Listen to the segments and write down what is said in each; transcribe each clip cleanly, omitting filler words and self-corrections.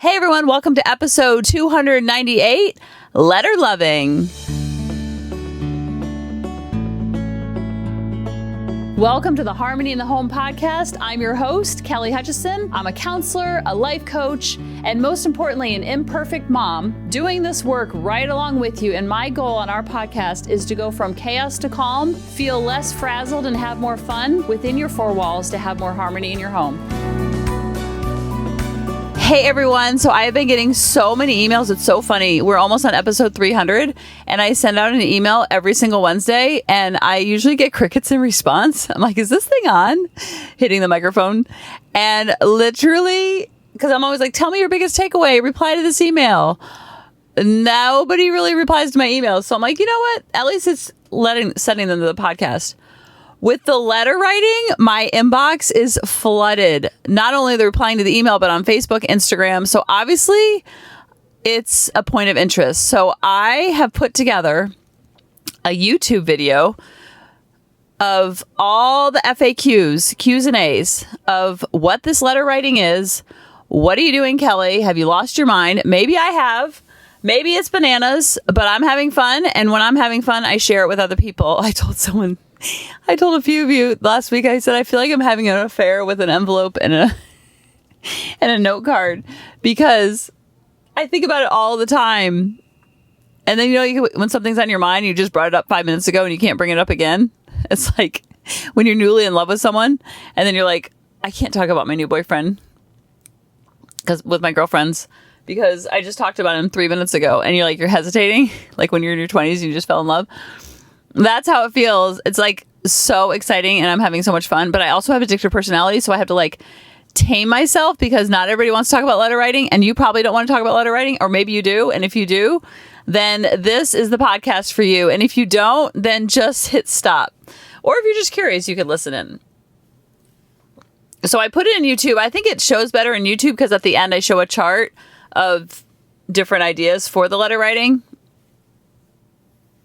Hey everyone, welcome to episode 298, Letter Loving. Welcome to the Harmony in the Home podcast. I'm your host, Kelly Hutchison. I'm a counselor, a life coach, and most importantly, an imperfect mom doing this work right along with you. And my goal on our podcast is to go from chaos to calm, feel less frazzled, and have more fun within your four walls to have more harmony in your home. Hey everyone, so I have been getting so many emails. It's so funny. We're almost on episode 300 and I send out an email every single Wednesday and I usually get crickets in response. I'm like, is this thing on? Hitting the microphone. And literally, because I'm always like, tell me your biggest takeaway, reply to this email. Nobody really replies to my emails. So I'm like, you know what? At least it's sending them to the podcast. With the letter writing, my inbox is flooded. Not only the replying to the email, but on Facebook, Instagram. So obviously, it's a point of interest. So I have put together a YouTube video of all the FAQs, Q's and A's of what this letter writing is. What are you doing, Kelly? Have you lost your mind? Maybe I have. Maybe it's bananas, but I'm having fun. And when I'm having fun, I share it with other people. I told a few of you last week, I said, I feel like I'm having an affair with an envelope and a note card because I think about it all the time. And then, when something's on your mind, you just brought it up 5 minutes ago and you can't bring it up again. It's like when you're newly in love with someone and then you're like, I can't talk about my new boyfriend with my girlfriends because I just talked about him 3 minutes ago and you're hesitating, like when you're in your 20s and you just fell in love. That's how it feels. It's so exciting and I'm having so much fun, but I also have addictive personality. So I have to tame myself because not everybody wants to talk about letter writing and you probably don't want to talk about letter writing, or maybe you do. And if you do, then this is the podcast for you. And if you don't, then just hit stop. Or if you're just curious, you could listen in. So I put it in YouTube. I think it shows better in YouTube because at the end I show a chart of different ideas for the letter writing.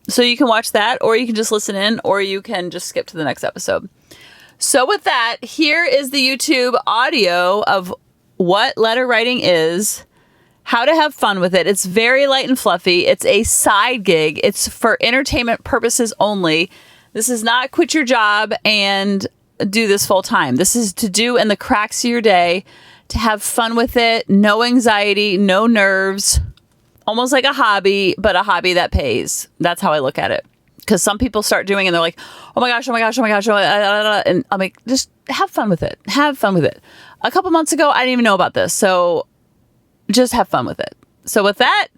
So you can watch that, or you can just listen in, or you can just skip to the next episode. So with that, here is the YouTube audio of what letter writing is, how to have fun with it. It's very light and fluffy. It's a side gig. It's for entertainment purposes only. This is not quit your job and do this full time. This is to do in the cracks of your day, to have fun with it, no anxiety, no nerves. Almost like a hobby, but a hobby that pays. That's how I look at it. Because some people start doing and they're like, oh my gosh. And I'm like, just have fun with it. Have fun with it. A couple months ago, I didn't even know about this. So just have fun with it. So with that,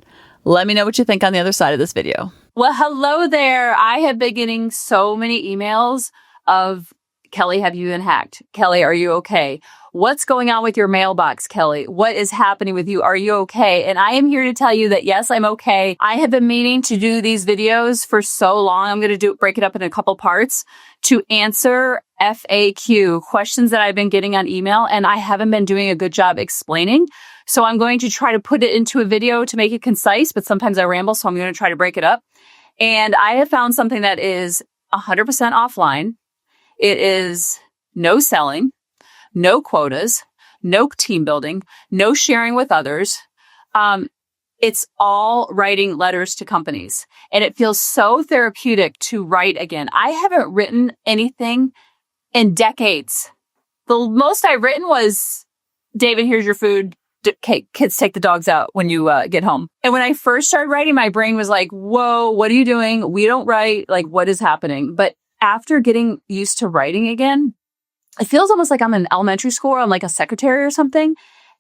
let me know what you think on the other side of this video. Well, hello there. I have been getting so many emails of, Kelly, have you been hacked? Kelly, are you okay? What's going on with your mailbox, Kelly? What is happening with you? Are you okay? And I am here to tell you that, yes, I'm okay. I have been meaning to do these videos for so long. I'm going to break it up in a couple parts to answer FAQ, questions that I've been getting on email, and I haven't been doing a good job explaining. So I'm going to try to put it into a video to make it concise, but sometimes I ramble, so I'm going to try to break it up. And I have found something that is 100% offline. It is no selling. No quotas, no team building, no sharing with others. It's all writing letters to companies. And it feels so therapeutic to write again. I haven't written anything in decades. The most I've written was, David, here's your food. Kids, take the dogs out when you get home. And when I first started writing, my brain was like, whoa, what are you doing? We don't write. What is happening? But after getting used to writing again, it feels almost like I'm in elementary school or I'm like a secretary or something.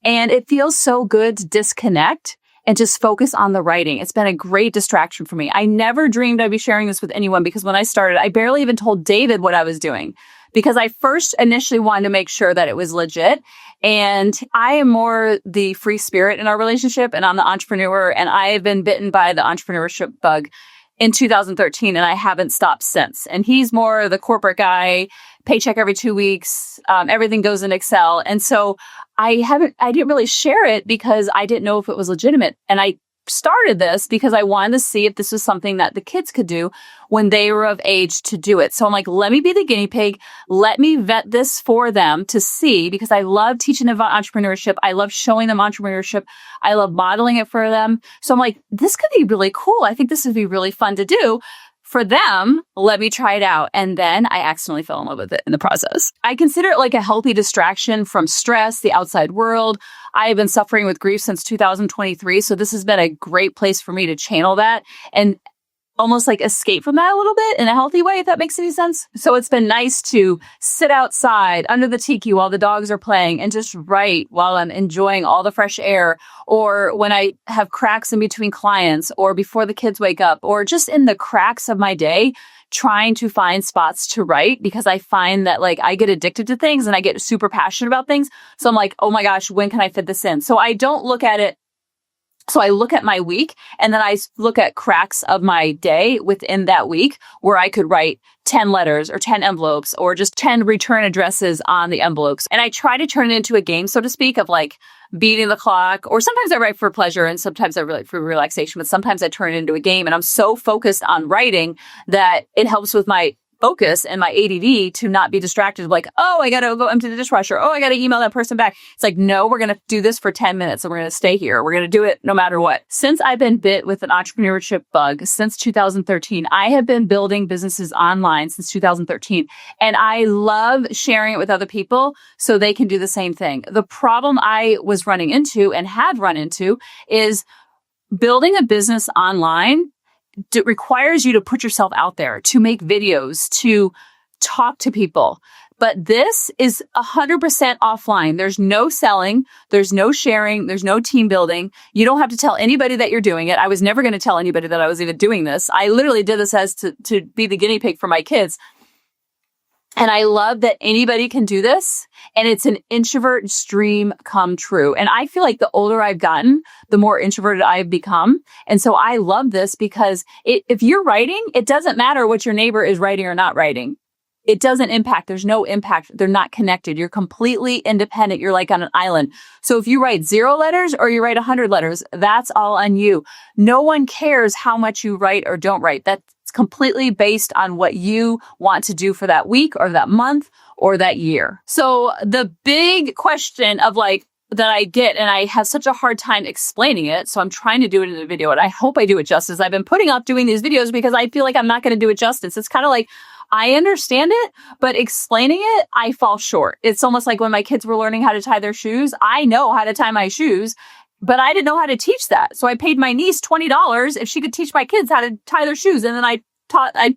And it feels so good to disconnect and just focus on the writing. It's been a great distraction for me. I never dreamed I'd be sharing this with anyone because when I started, I barely even told David what I was doing because I first initially wanted to make sure that it was legit. And I am more the free spirit in our relationship and I'm the entrepreneur. And I have been bitten by the entrepreneurship bug in 2013 and I haven't stopped since. And he's more the corporate guy, paycheck every 2 weeks, everything goes in Excel. And so I didn't really share it because I didn't know if it was legitimate. And I started this because I wanted to see if this was something that the kids could do when they were of age to do it. So I'm like, let me be the guinea pig. Let me vet this for them to see, because I love teaching them about entrepreneurship. I love showing them entrepreneurship. I love modeling it for them. So I'm like, this could be really cool. I think this would be really fun to do. For them, let me try it out. And then I accidentally fell in love with it in the process. I consider it like a healthy distraction from stress, the outside world. I have been suffering with grief since 2023. So this has been a great place for me to channel that and almost like escape from that a little bit in a healthy way, if that makes any sense. So it's been nice to sit outside under the tiki while the dogs are playing and just write while I'm enjoying all the fresh air, or when I have cracks in between clients, or before the kids wake up, or just in the cracks of my day, trying to find spots to write, because I find that like I get addicted to things and I get super passionate about things. So I'm like, oh my gosh, when can I fit this in? So I don't look at it. So I look at my week and then I look at cracks of my day within that week where I could write 10 letters or 10 envelopes or just 10 return addresses on the envelopes. And I try to turn it into a game, so to speak, of like beating the clock, or sometimes I write for pleasure and sometimes I write for relaxation, but sometimes I turn it into a game, and I'm so focused on writing that it helps with my focus and my ADD to not be distracted. Like, oh, I got to go empty the dishwasher. Oh, I got to email that person back. It's like, no, we're going to do this for 10 minutes and we're going to stay here. We're going to do it no matter what. Since I've been bit with an entrepreneurship bug since 2013, I have been building businesses online since 2013. And I love sharing it with other people so they can do the same thing. The problem I was running into and had run into is building a business online. It requires you to put yourself out there, to make videos, to talk to people. But this is 100% offline. There's no selling. There's no sharing. There's no team building. You don't have to tell anybody that you're doing it. I was never going to tell anybody that I was even doing this. I literally did this as to be the guinea pig for my kids. And I love that anybody can do this. And it's an introvert's dream come true. And I feel like the older I've gotten, the more introverted I've become. And so I love this because if you're writing, it doesn't matter what your neighbor is writing or not writing. It doesn't impact. There's no impact. They're not connected. You're completely independent. You're like on an island. So if you write 0 letters or you write 100 letters, that's all on you. No one cares how much you write or don't write. That's completely based on what you want to do for that week or that month or that year. So the big question of like that I get, and I have such a hard time explaining it, so I'm trying to do it in a video, and I hope I do it justice. I've been putting off doing these videos because I feel like I'm not going to do it justice. It's kind of like, I understand it, but explaining it, I fall short. It's almost like when my kids were learning how to tie their shoes. I know how to tie my shoes, but I didn't know how to teach that. So I paid my niece $20 if she could teach my kids how to tie their shoes. And then I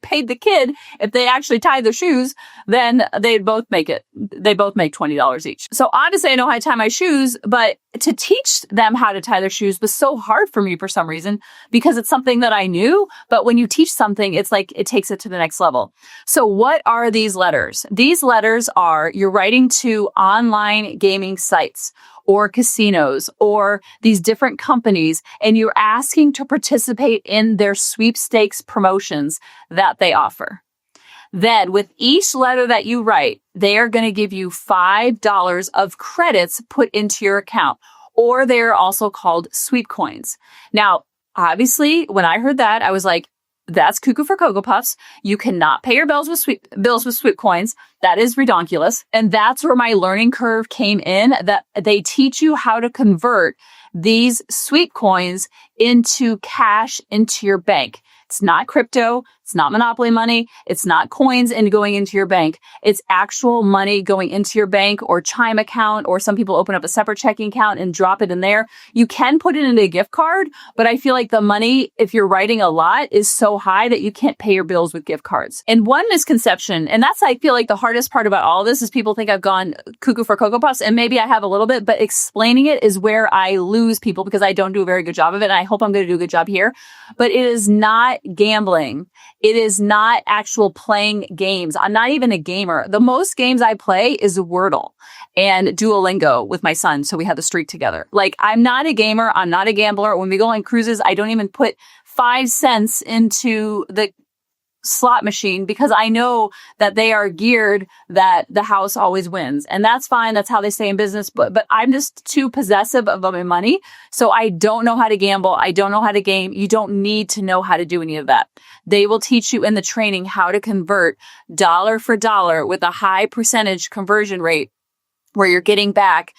paid the kid, if they actually tie their shoes, then they'd both make it. They both make $20 each. So obviously I know how to tie my shoes, but to teach them how to tie their shoes was so hard for me for some reason, because it's something that I knew. But when you teach something, it's like it takes it to the next level. So what are these letters? These letters are, you're writing to online gaming sites or casinos or these different companies, and you're asking to participate in their sweepstakes promotions that they offer. Then with each letter that you write, they are going to give you $5 of credits put into your account, or they're also called sweep coins. Now, obviously, when I heard that, I was like, that's cuckoo for Cocoa Puffs. You cannot pay your bills with sweep coins. That is redonkulous. And that's where my learning curve came in, that they teach you how to convert these sweep coins into cash into your bank. It's not crypto. It's not monopoly money. It's not coins and going into your bank. It's actual money going into your bank or Chime account, or some people open up a separate checking account and drop it in there. You can put it into a gift card, but I feel like the money, if you're writing a lot, is so high that you can't pay your bills with gift cards. And one misconception, and that's, I feel like the hardest part about all this, is people think I've gone cuckoo for Cocoa Puffs, and maybe I have a little bit, but explaining it is where I lose people because I don't do a very good job of it. And I hope I'm going to do a good job here, but it is not gambling. It is not actual playing games. I'm not even a gamer. The most games I play is Wordle and Duolingo with my son. So we have the streak together. Like, I'm not a gamer. I'm not a gambler. When we go on cruises, I don't even put 5 cents into the slot machine because I know that they are geared that the house always wins. And that's fine. That's how they stay in business. But I'm just too possessive of my money. So I don't know how to gamble. I don't know how to game. You don't need to know how to do any of that. They will teach you in the training how to convert dollar for dollar with a high percentage conversion rate where you're getting back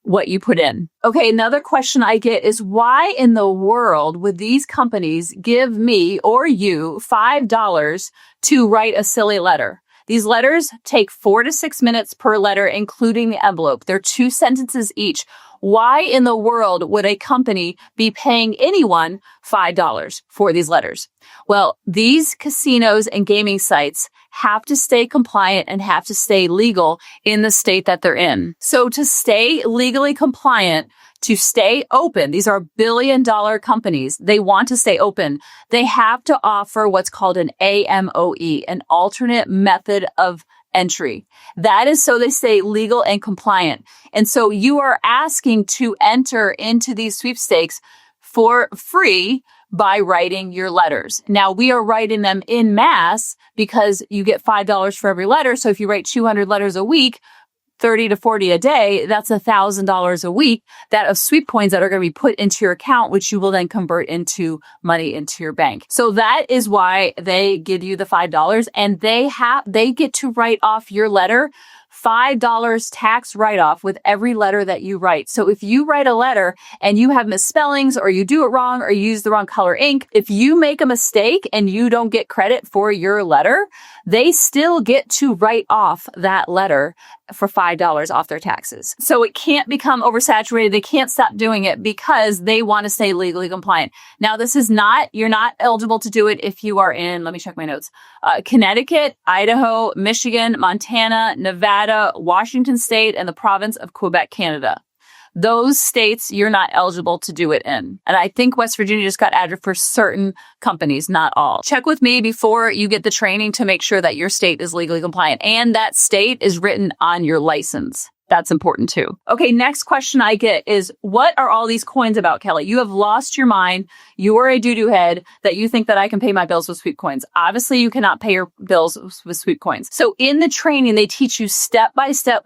what you put in. Okay, another question I get is why in the world would these companies give me or you $5 to write a silly letter? These letters take 4 to 6 minutes per letter, including the envelope. They're 2 sentences each. Why in the world would a company be paying anyone $5 for these letters? Well, these casinos and gaming sites have to stay compliant and have to stay legal in the state that they're in. So to stay legally compliant, to stay open, these are billion-dollar companies. They want to stay open. They have to offer what's called an AMOE, an alternate method of entry. That is so they stay legal and compliant. And so you are asking to enter into these sweepstakes for free by writing your letters. Now, we are writing them in mass because you get $5 for every letter. So if you write 200 letters a week, 30 to 40 a day, that's $1,000 a week that of sweep coins that are going to be put into your account, which you will then convert into money into your bank. So that is why they give you the $5 and they get to write off your letter $5 tax write-off with every letter that you write. So if you write a letter and you have misspellings or you do it wrong or you use the wrong color ink, if you make a mistake and you don't get credit for your letter, they still get to write off that letter for $5 off their taxes. So it can't become oversaturated. They can't stop doing it because they want to stay legally compliant. Now, you're not eligible to do it if you are in, let me check my notes, Connecticut, Idaho, Michigan, Montana, Nevada, Washington State, and the province of Quebec, Canada. Those states, you're not eligible to do it in. And I think West Virginia just got added for certain companies, not all. Check with me before you get the training to make sure that your state is legally compliant and that state is written on your license. That's important too. Okay, next question I get is, what are all these coins about, Kelly? You have lost your mind. You are a doo-doo head that you think that I can pay my bills with sweep coins. Obviously, you cannot pay your bills with sweep coins. So in the training, they teach you step by step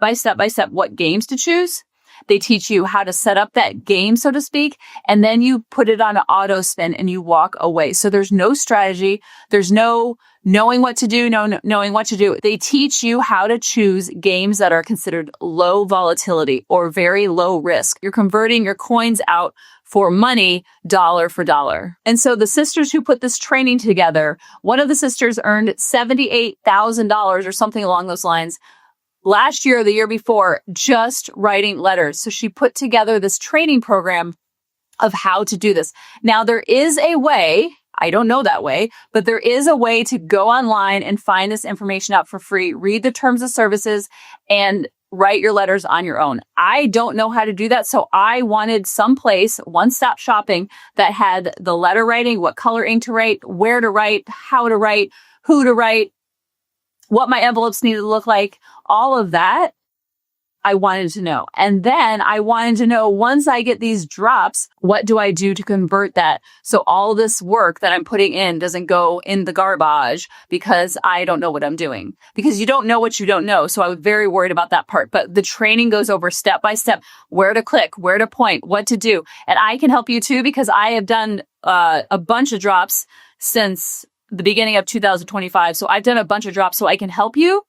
what games to choose. They teach you how to set up that game, so to speak, and then you put it on an auto spin and you walk away. So there's no strategy. There's no knowing what to do, no knowing what to do. They teach you how to choose games that are considered low volatility or very low risk. You're converting your coins out for money, dollar for dollar. And so the sisters who put this training together, one of the sisters earned $78,000 or something along those lines last year or the year before, just writing letters. So she put together this training program of how to do this. Now, there is a way, I don't know that way, but there is a way to go online and find this information out for free, read the terms of services, and write your letters on your own. I don't know how to do that. So I wanted someplace, one-stop shopping, that had the letter writing, what color ink to write, where to write, how to write, who to write, what my envelopes needed to look like, all of that I wanted to know. And then I wanted to know, once I get these drops, what do I do to convert that? So all this work that I'm putting in doesn't go in the garbage because I don't know what I'm doing. Because you don't know what you don't know. So I was very worried about that part. But the training goes over step by step, where to click, where to point, what to do. And I can help you too, because I have done a bunch of drops since the beginning of 2025. So I've done a bunch of drops, so I can help you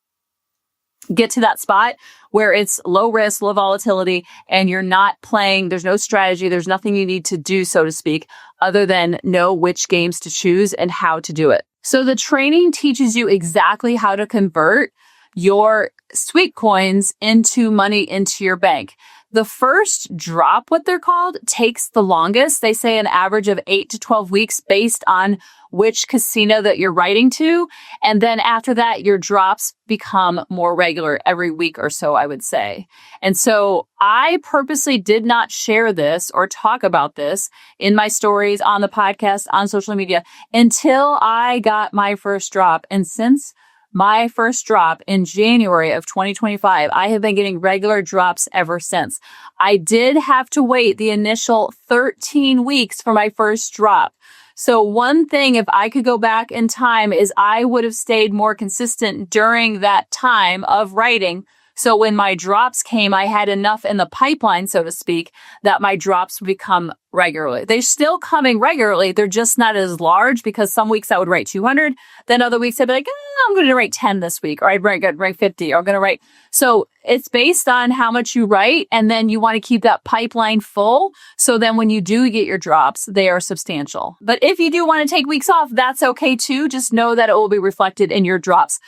get to that spot where it's low risk, low volatility, and you're not playing. There's no strategy. There's nothing you need to do, so to speak, other than know which games to choose and how to do it. So the training teaches you exactly how to convert your sweep coins into money into your bank. The first drop, what they're called, takes the longest. They say an average of 8 to 12 weeks based on which casino that you're writing to. And then after that, your drops become more regular every week or so, I would say. And so I purposely did not share this or talk about this in my stories, on the podcast, on social media, until I got my first drop. And since my first drop in January of 2025, I have been getting regular drops ever since. I did have to wait the initial 13 weeks for my first drop. So one thing, if I could go back in time, is I would have stayed more consistent during that time of writing. So when my drops came, I had enough in the pipeline, so to speak, that my drops would become regularly. They're still coming regularly. They're just not as large, because some weeks I would write 200. Then other weeks I'd be like, I'm going to write 10 this week, or I'd write 50, or I'm going to write. So it's based on how much you write. And then you want to keep that pipeline full. So then when you do get your drops, they are substantial. But if you do want to take weeks off, that's okay too. Just know that it will be reflected in your drops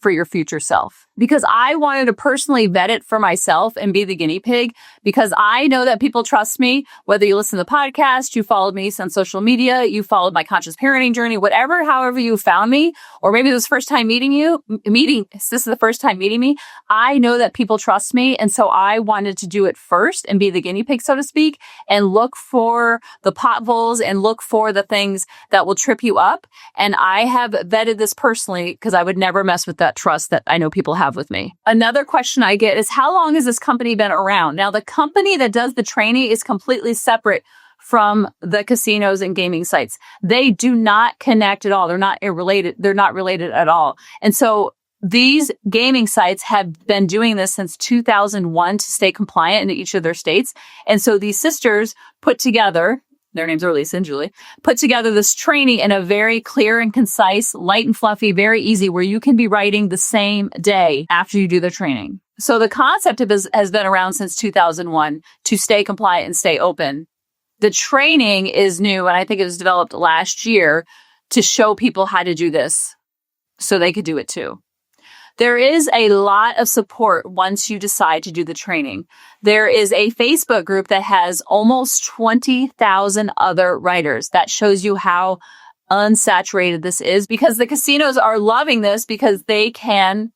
for your future self. Because I wanted to personally vet it for myself and be the guinea pig, because I know that people trust me. Whether you listen to the podcast, you followed me on social media, you followed my conscious parenting journey, however you found me, or maybe this is the first time meeting me. I know that people trust me. And so I wanted to do it first and be the guinea pig, so to speak, and look for the potholes and look for the things that will trip you up. And I have vetted this personally, because I would never mess with that trust that I know people have with me. Another question I get is, how long has this company been around? Now, the company that does the training is completely separate from the casinos and gaming sites. They do not connect at all. They're not related. They're not related at all. And so these gaming sites have been doing this since 2001 to stay compliant in each of their states. And so these sisters put together, their names are Lisa and Julie, put together this training in a very clear and concise, light and fluffy, very easy, where you can be writing the same day after you do the training. So the concept has been around since 2001 to stay compliant and stay open. The training is new, and I think it was developed last year to show people how to do this so they could do it too. There is a lot of support once you decide to do the training. There is a Facebook group that has almost 20,000 other writers. That shows you how unsaturated this is, because the casinos are loving this because they can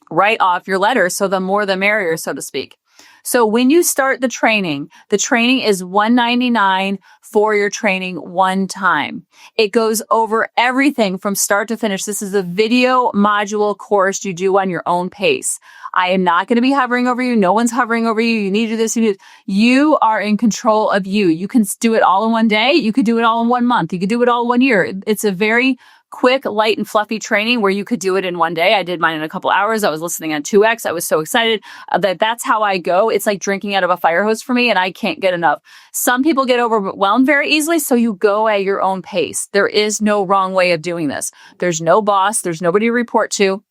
write off your letters. So the more the merrier, so to speak. So when you start the training is $199 for your training one time. It goes over everything from start to finish. This is a video module course you do on your own pace. I am not going to be hovering over you. No one's hovering over you. You need to do this. You are in control of you. You can do it all in one day. You could do it all in 1 month. You could do it all in 1 year. It's a very quick, light, and fluffy training where you could do it in 1 day. I did mine in a couple hours. I was listening on 2X. I was so excited that's how I go. It's like drinking out of a fire hose for me, and I can't get enough. Some people get overwhelmed very easily, so you go at your own pace. There is no wrong way of doing this. There's no boss. There's nobody to report to.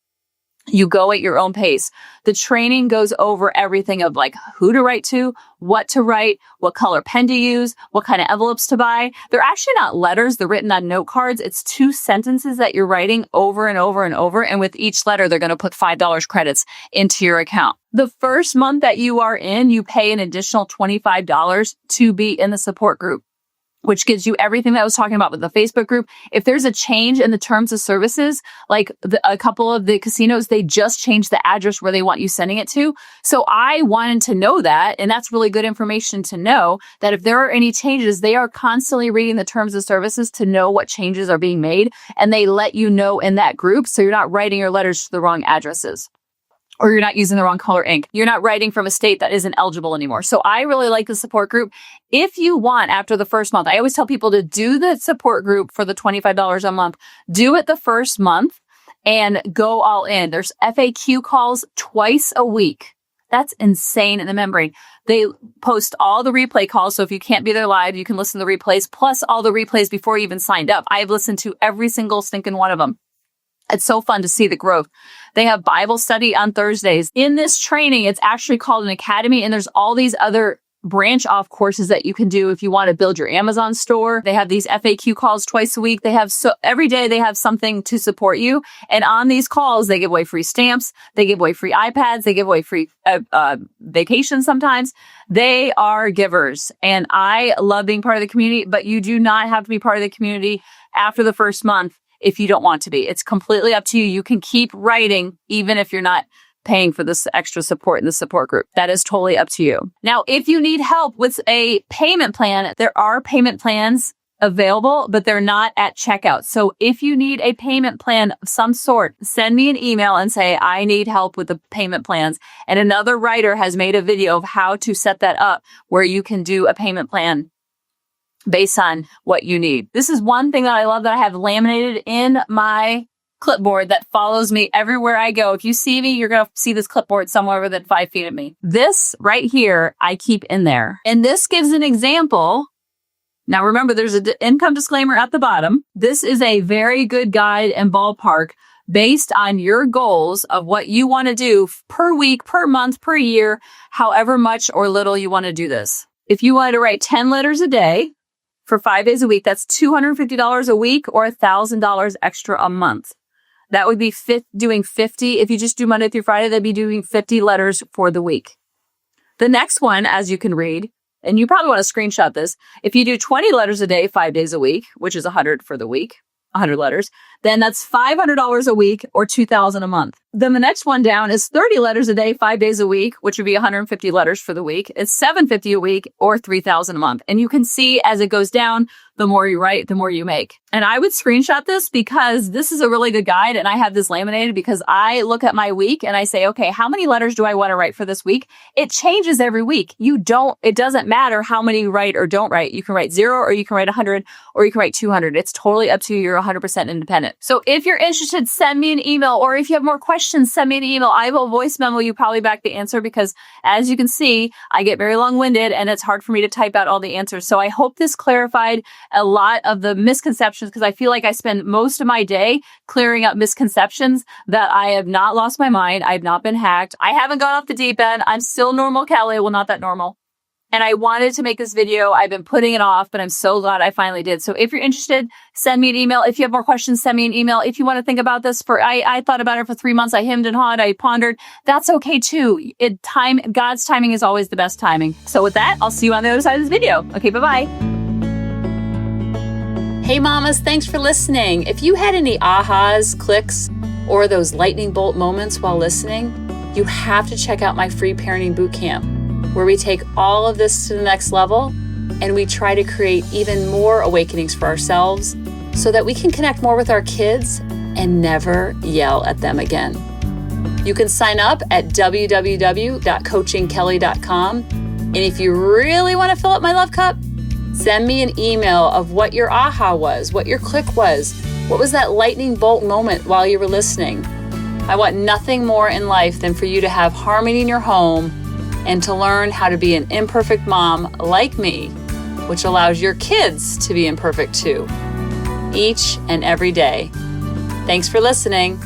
You go at your own pace. The training goes over everything of like who to write to, what to write, what color pen to use, what kind of envelopes to buy. They're actually not letters. They're written on note cards. It's 2 sentences that you're writing over and over and over. And with each letter, they're going to put $5 credits into your account. The first month that you are in, you pay an additional $25 to be in the support group, which gives you everything that I was talking about with the Facebook group. If there's a change in the terms of services, like a couple of the casinos, they just changed the address where they want you sending it to. So I wanted to know that, and that's really good information to know, that if there are any changes, they are constantly reading the terms of services to know what changes are being made, and they let you know in that group, so you're not writing your letters to the wrong addresses, or you're not using the wrong color ink. You're not writing from a state that isn't eligible anymore. So I really like the support group. If you want, after the first month, I always tell people to do the support group for the $25 a month. Do it the first month and go all in. There's FAQ calls twice a week. That's insane in the membrane. They post all the replay calls. So if you can't be there live, you can listen to the replays, plus all the replays before you even signed up. I've listened to every single stinking one of them. It's so fun to see the growth. They have Bible study on Thursdays. In this training, it's actually called an academy, and there's all these other branch off courses that you can do if you want to build your Amazon store. They have these FAQ calls twice a week. Every day they have something to support you. And on these calls, they give away free stamps. They give away free iPads. They give away free vacations sometimes. They are givers. And I love being part of the community, but you do not have to be part of the community after the first month if you don't want to be. It's completely up to you. You can keep writing even if you're not paying for this extra support in the support group. That is totally up to you. Now, if you need help with a payment plan, there are payment plans available, but they're not at checkout. So if you need a payment plan of some sort, send me an email and say, I need help with the payment plans. And another writer has made a video of how to set that up where you can do a payment plan based on what you need. This is one thing that I love that I have laminated in my clipboard that follows me everywhere I go. If you see me, you're going to see this clipboard somewhere within 5 feet of me. This right here, I keep in there. And this gives an example. Now remember, there's an income disclaimer at the bottom. This is a very good guide and ballpark based on your goals of what you want to do per week, per month, per year, however much or little you want to do this. If you wanted to write 10 letters a day for 5 days a week, that's $250 a week or $1,000 extra a month. That would be doing 50. If you just do Monday through Friday, that'd be doing 50 letters for the week. The next one, as you can read, and you probably want to screenshot this, if you do 20 letters a day, 5 days a week, which is 100 for the week, 100 letters, then that's $500 a week or $2,000 a month. Then the next one down is 30 letters a day, 5 days a week, which would be 150 letters for the week. It's $750 a week or $3,000 a month. And you can see as it goes down, the more you write, the more you make. And I would screenshot this because this is a really good guide. And I have this laminated because I look at my week and I say, okay, how many letters do I want to write for this week? It changes every week. It doesn't matter how many you write or don't write. You can write 0 or you can write 100 or you can write 200. It's totally up to you. You're 100% independent. So if you're interested, send me an email, or if you have more questions, send me an email. I will voice memo you probably back the answer because as you can see, I get very long-winded and it's hard for me to type out all the answers. So I hope this clarified a lot of the misconceptions because I feel like I spend most of my day clearing up misconceptions that I have not lost my mind. I have not been hacked. I haven't gone off the deep end. I'm still normal Kelly. Well, not that normal. And I wanted to make this video. I've been putting it off, but I'm so glad I finally did. So if you're interested, send me an email. If you have more questions, send me an email. If you want to think about this I thought about it for 3 months. I hemmed and hawed. I pondered. That's okay too. God's timing is always the best timing. So with that, I'll see you on the other side of this video. Okay, bye-bye. Hey mamas, thanks for listening. If you had any ahas, clicks, or those lightning bolt moments while listening, you have to check out my free parenting bootcamp, where we take all of this to the next level and we try to create even more awakenings for ourselves so that we can connect more with our kids and never yell at them again. You can sign up at www.coachingkelly.com. And if you really want to fill up my love cup, send me an email of what your aha was, what your click was, what was that lightning bolt moment while you were listening. I want nothing more in life than for you to have harmony in your home and to learn how to be an imperfect mom like me, which allows your kids to be imperfect too, each and every day. Thanks for listening.